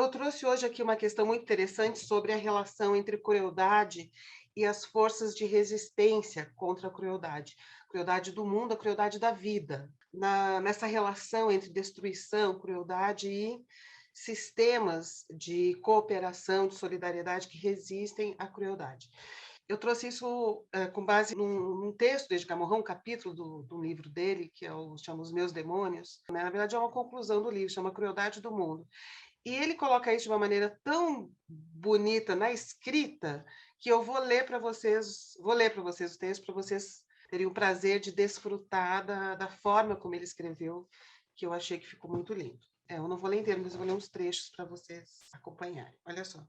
eu trouxe hoje aqui uma questão muito interessante sobre a relação entre crueldade e as forças de resistência contra a crueldade do mundo, a crueldade da vida, nessa relação entre destruição, crueldade e sistemas de cooperação, de solidariedade que resistem à crueldade. Eu trouxe isso com base num texto de Edgar Morin, um capítulo do livro dele, que chama Os Meus Demônios. Na verdade, é uma conclusão do livro, chama Crueldade do Mundo. E ele coloca isso de uma maneira tão bonita na escrita que eu vou ler para vocês o texto para vocês terem o prazer de desfrutar da forma como ele escreveu, que eu achei que ficou muito lindo. Eu não vou ler inteiro, mas eu vou ler uns trechos para vocês acompanharem. Olha só.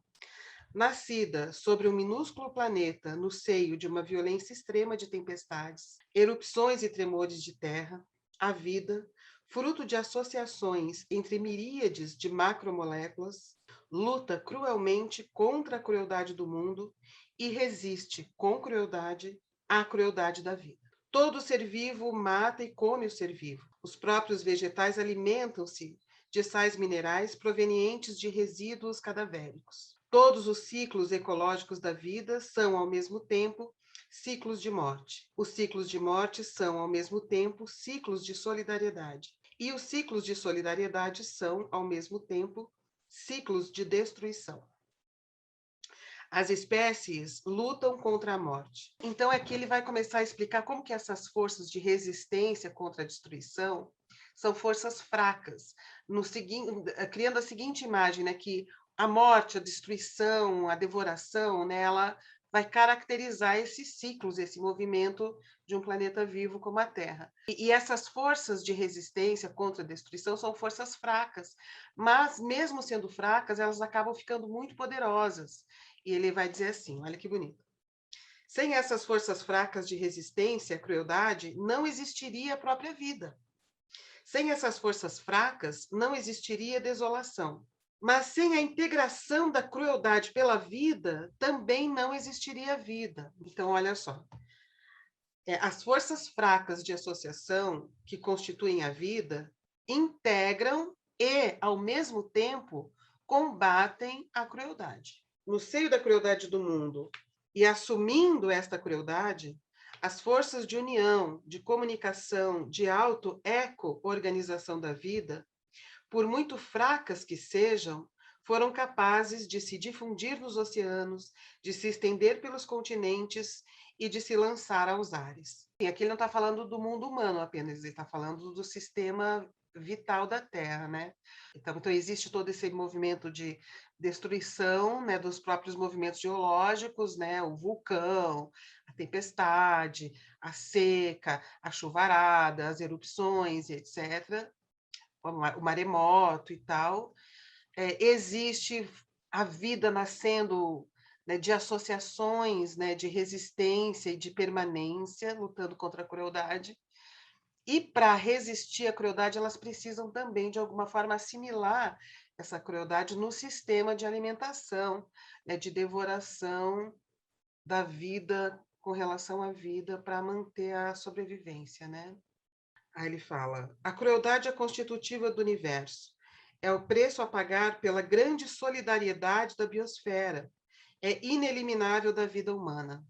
Nascida sobre um minúsculo planeta no seio de uma violência extrema de tempestades, erupções e tremores de terra, a vida, fruto de associações entre miríades de macromoléculas, luta cruelmente contra a crueldade do mundo e resiste com crueldade à crueldade da vida. Todo ser vivo mata e come o ser vivo. Os próprios vegetais alimentam-se de sais minerais provenientes de resíduos cadavéricos. Todos os ciclos ecológicos da vida são, ao mesmo tempo, ciclos de morte. Os ciclos de morte são, ao mesmo tempo, ciclos de solidariedade. E os ciclos de solidariedade são, ao mesmo tempo, ciclos de destruição. As espécies lutam contra a morte. Então, aqui ele vai começar a explicar como que essas forças de resistência contra a destruição são forças fracas, criando a seguinte imagem, né, que a morte, a destruição, a devoração, né, ela vai caracterizar esses ciclos, esse movimento de um planeta vivo como a Terra. E essas forças de resistência contra a destruição são forças fracas, mas mesmo sendo fracas, elas acabam ficando muito poderosas. E ele vai dizer assim, olha que bonito. Sem essas forças fracas de resistência à crueldade, não existiria a própria vida. Sem essas forças fracas, não existiria desolação. Mas sem a integração da crueldade pela vida, também não existiria vida. Então, olha só. As forças fracas de associação que constituem a vida integram e, ao mesmo tempo, combatem a crueldade. No seio da crueldade do mundo e assumindo esta crueldade, as forças de união, de comunicação, de auto-eco-organização da vida, por muito fracas que sejam, foram capazes de se difundir nos oceanos, de se estender pelos continentes e de se lançar aos ares. E aqui ele não está falando do mundo humano apenas, ele está falando do sistema vital da Terra, né? Então existe todo esse movimento de destruição, né, dos próprios movimentos geológicos, né, o vulcão, a tempestade, a seca, a chuvarada, as erupções, etc., o maremoto e tal. Existe a vida nascendo, né, de associações, né, de resistência e de permanência, lutando contra a crueldade. E para resistir à crueldade, elas precisam também, de alguma forma, assimilar essa crueldade no sistema de alimentação, né, de devoração da vida com relação à vida para manter a sobrevivência, né? Aí ele fala: a crueldade é constitutiva do universo. É o preço a pagar pela grande solidariedade da biosfera. É ineliminável da vida humana.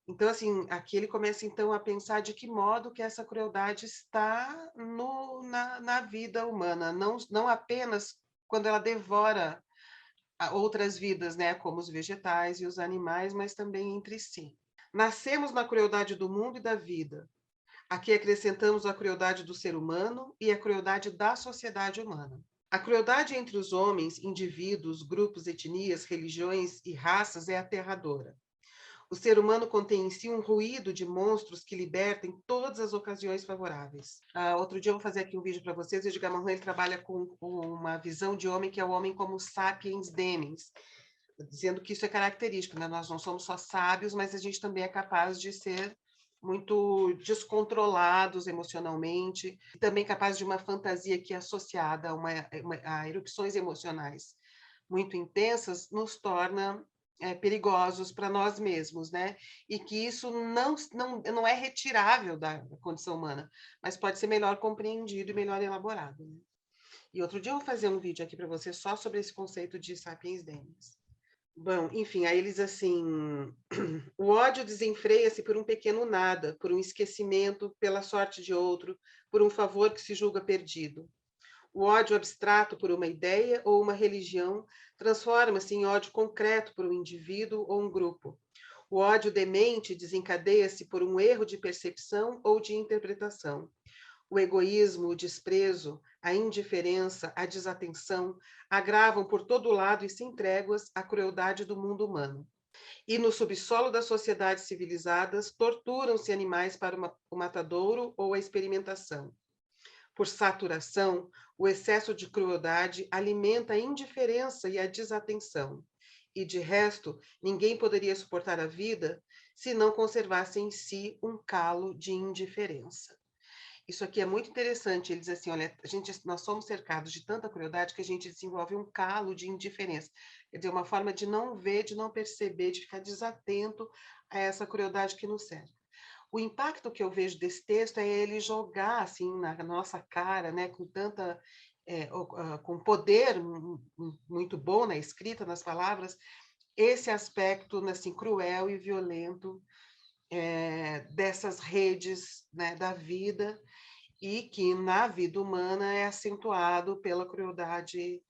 Então, assim, aqui ele começa, então, a pensar de que modo que essa crueldade está na vida humana, não apenas quando ela devora outras vidas, né, como os vegetais e os animais, mas também entre si. Nascemos na crueldade do mundo e da vida. Aqui acrescentamos a crueldade do ser humano e a crueldade da sociedade humana. A crueldade entre os homens, indivíduos, grupos, etnias, religiões e raças é aterradora. O ser humano contém em si um ruído de monstros que liberta em todas as ocasiões favoráveis. Outro dia eu vou fazer aqui um vídeo para vocês. O Edgar Morin trabalha com uma visão de homem que é o homem como sapiens demens, dizendo que isso é característico, né? Nós não somos só sábios, mas a gente também é capaz de ser muito descontrolados emocionalmente, e também capaz de uma fantasia que é associada a erupções emocionais muito intensas, nos torna perigosos para nós mesmos, né? E que isso não é retirável da condição humana, mas pode ser melhor compreendido e melhor elaborado, né? E outro dia eu vou fazer um vídeo aqui para você só sobre esse conceito de sapiens deniens. Bom, enfim, aí eles assim, o ódio desenfreia-se por um pequeno nada, por um esquecimento, pela sorte de outro, por um favor que se julga perdido. O ódio abstrato por uma ideia ou uma religião transforma-se em ódio concreto por um indivíduo ou um grupo. O ódio demente desencadeia-se por um erro de percepção ou de interpretação. O egoísmo, o desprezo, a indiferença, a desatenção agravam por todo lado e sem tréguas a crueldade do mundo humano. E no subsolo das sociedades civilizadas torturam-se animais para o matadouro ou a experimentação. Por saturação, o excesso de crueldade alimenta a indiferença e a desatenção. E, de resto, ninguém poderia suportar a vida se não conservasse em si um calo de indiferença. Isso aqui é muito interessante. Ele diz assim: olha, nós somos cercados de tanta crueldade que a gente desenvolve um calo de indiferença. Quer dizer, uma forma de não ver, de não perceber, de ficar desatento a essa crueldade que nos cerca. O impacto que eu vejo desse texto é ele jogar assim na nossa cara, né, com tanta com poder muito bom na escrita, nas palavras, esse aspecto assim cruel e violento dessas redes, né, da vida, e que na vida humana é acentuado pela crueldade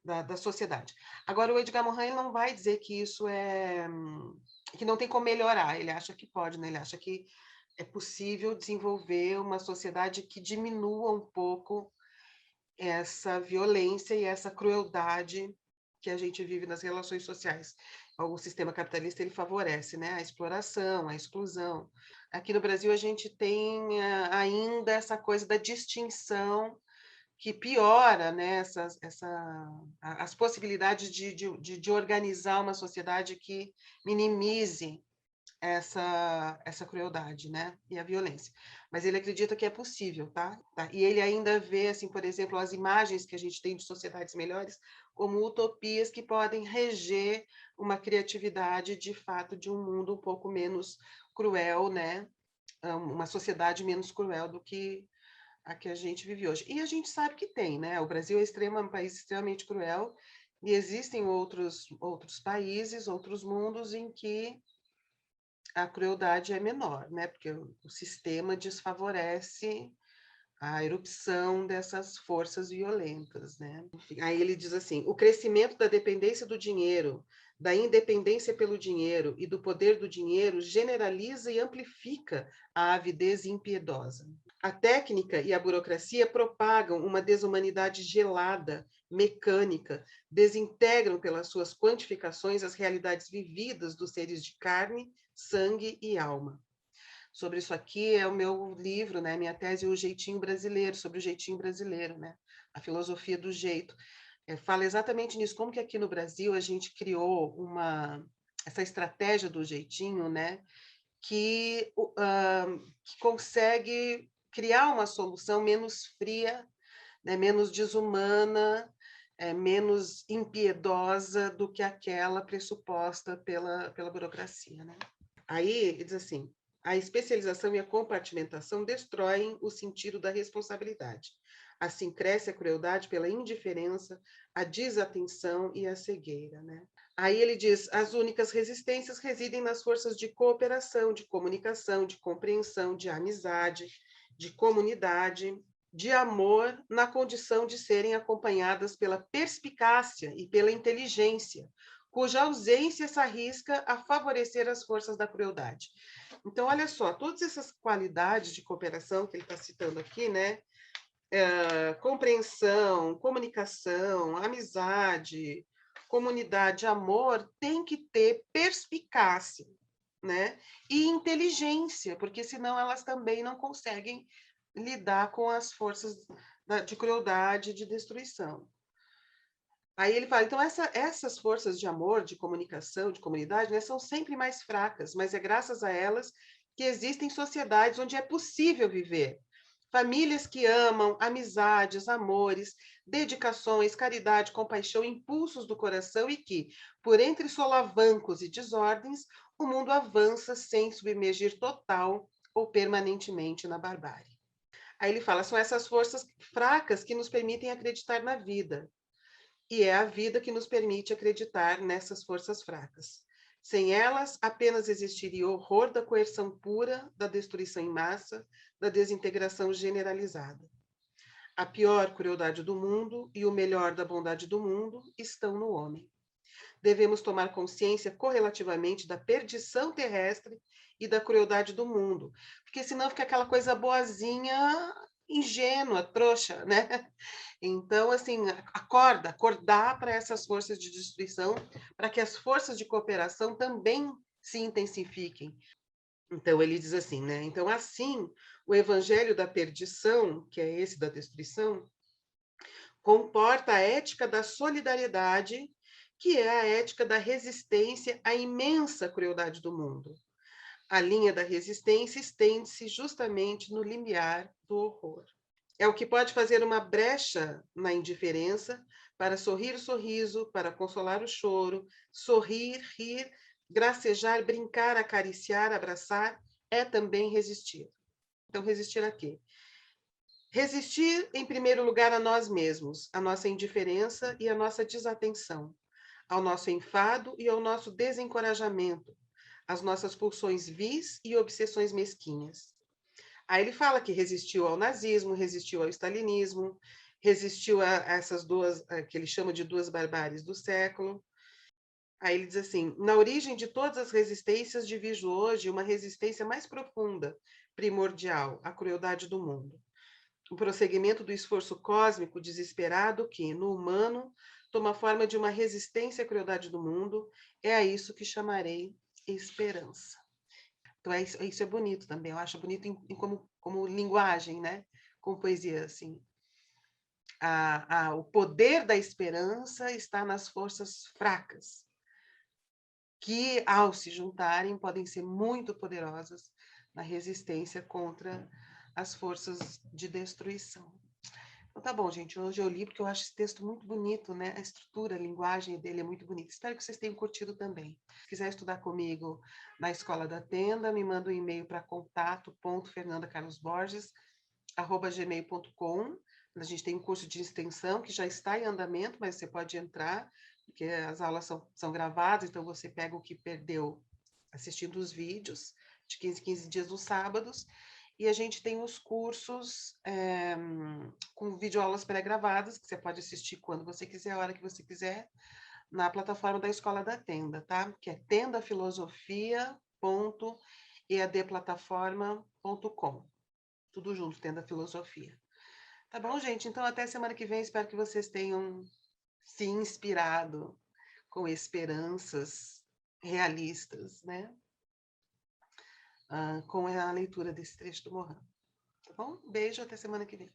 da sociedade. Agora, o Edgar Morin ele não vai dizer que isso que não tem como melhorar, ele acha que pode, né? Ele acha que é possível desenvolver uma sociedade que diminua um pouco essa violência e essa crueldade que a gente vive nas relações sociais. O sistema capitalista ele favorece, né, a exploração, a exclusão. Aqui no Brasil a gente tem ainda essa coisa da distinção que piora, né, as possibilidades de organizar uma sociedade que minimize essa crueldade, né, e a violência. Mas ele acredita que é possível, tá? E ele ainda vê, assim, por exemplo, as imagens que a gente tem de sociedades melhores como utopias que podem reger uma criatividade, de fato, de um mundo um pouco menos cruel, né? Uma sociedade menos cruel do que a que a gente vive hoje. E a gente sabe que tem, né? O Brasil é um país extremamente cruel e existem outros países, outros mundos em que a crueldade é menor, né? Porque o sistema desfavorece a erupção dessas forças violentas, né? Enfim, aí ele diz assim: o crescimento da dependência do dinheiro, da independência pelo dinheiro e do poder do dinheiro generaliza e amplifica a avidez impiedosa. A técnica e a burocracia propagam uma desumanidade gelada, mecânica, desintegram pelas suas quantificações as realidades vividas dos seres de carne, sangue e alma. Sobre isso aqui é o meu livro, né? Minha tese, O Jeitinho Brasileiro, sobre o jeitinho brasileiro, né? A filosofia do jeito. Fala exatamente nisso, como que aqui no Brasil a gente criou essa estratégia do jeitinho, né? Que consegue criar uma solução menos fria, né? Menos desumana, menos impiedosa do que aquela pressuposta pela burocracia, né? Aí ele diz assim: a especialização e a compartimentação destroem o sentido da responsabilidade. Assim cresce a crueldade pela indiferença, a desatenção e a cegueira, né? Aí ele diz: as únicas resistências residem nas forças de cooperação, de comunicação, de compreensão, de amizade, de comunidade, de amor, na condição de serem acompanhadas pela perspicácia e pela inteligência, cuja ausência se arrisca a favorecer as forças da crueldade. Então, olha só, todas essas qualidades de cooperação que ele está citando aqui, né? Compreensão, comunicação, amizade, comunidade, amor, tem que ter perspicácia, né? E inteligência, porque senão elas também não conseguem lidar com as forças de crueldade e de destruição. Aí ele fala, então essas forças de amor, de comunicação, de comunidade, né, são sempre mais fracas, mas é graças a elas que existem sociedades onde é possível viver. Famílias que amam, amizades, amores, dedicações, caridade, compaixão, impulsos do coração e que, por entre solavancos e desordens, o mundo avança sem submergir total ou permanentemente na barbárie. Aí ele fala, são essas forças fracas que nos permitem acreditar na vida. E é a vida que nos permite acreditar nessas forças fracas. Sem elas, apenas existiria o horror da coerção pura, da destruição em massa, da desintegração generalizada. A pior crueldade do mundo e o melhor da bondade do mundo estão no homem. Devemos tomar consciência correlativamente da perdição terrestre e da crueldade do mundo, porque senão fica aquela coisa boazinha, ingênua, trouxa, né? Então, assim, acordar para essas forças de destruição, para que as forças de cooperação também se intensifiquem. Então, ele diz assim, né? Então, assim, o evangelho da perdição, que é esse da destruição, comporta a ética da solidariedade, que é a ética da resistência à imensa crueldade do mundo. A linha da resistência estende-se justamente no limiar do horror. É o que pode fazer uma brecha na indiferença para sorrir o sorriso, para consolar o choro, sorrir, rir, gracejar, brincar, acariciar, abraçar, é também resistir. Então, resistir a quê? Resistir, em primeiro lugar, a nós mesmos, a nossa indiferença e a nossa desatenção, ao nosso enfado e ao nosso desencorajamento, às nossas pulsões vis e obsessões mesquinhas. Aí ele fala que resistiu ao nazismo, resistiu ao stalinismo, resistiu a essas duas, que ele chama de duas barbáries do século. Aí ele diz assim: na origem de todas as resistências, divijo hoje uma resistência mais profunda, primordial, à crueldade do mundo. O prosseguimento do esforço cósmico desesperado que, no humano, toma forma de uma resistência à crueldade do mundo, é a isso que chamarei esperança. Então, isso é bonito também, eu acho bonito como linguagem, né? Como poesia, assim. O poder da esperança está nas forças fracas, que, ao se juntarem, podem ser muito poderosas na resistência contra as forças de destruição. Então, tá bom, gente. Hoje eu li porque eu acho esse texto muito bonito, né? A estrutura, a linguagem dele é muito bonita. Espero que vocês tenham curtido também. Se quiser estudar comigo na Escola da Tenda, me manda um e-mail para contato.fernandacarlosborges@gmail.com. A gente tem um curso de extensão que já está em andamento, mas você pode entrar, porque as aulas são gravadas, então você pega o que perdeu assistindo os vídeos de 15 em 15 dias nos sábados. E a gente tem os cursos com videoaulas pré-gravadas, que você pode assistir quando você quiser, a hora que você quiser, na plataforma da Escola da Tenda, tá? Que é tendafilosofia.eadplataforma.com. Tudo junto, Tenda Filosofia. Tá bom, gente? Então, até semana que vem. Espero que vocês tenham se inspirado com esperanças realistas, né? Com a leitura desse trecho do Mohan. Tá bom? Beijo, até semana que vem.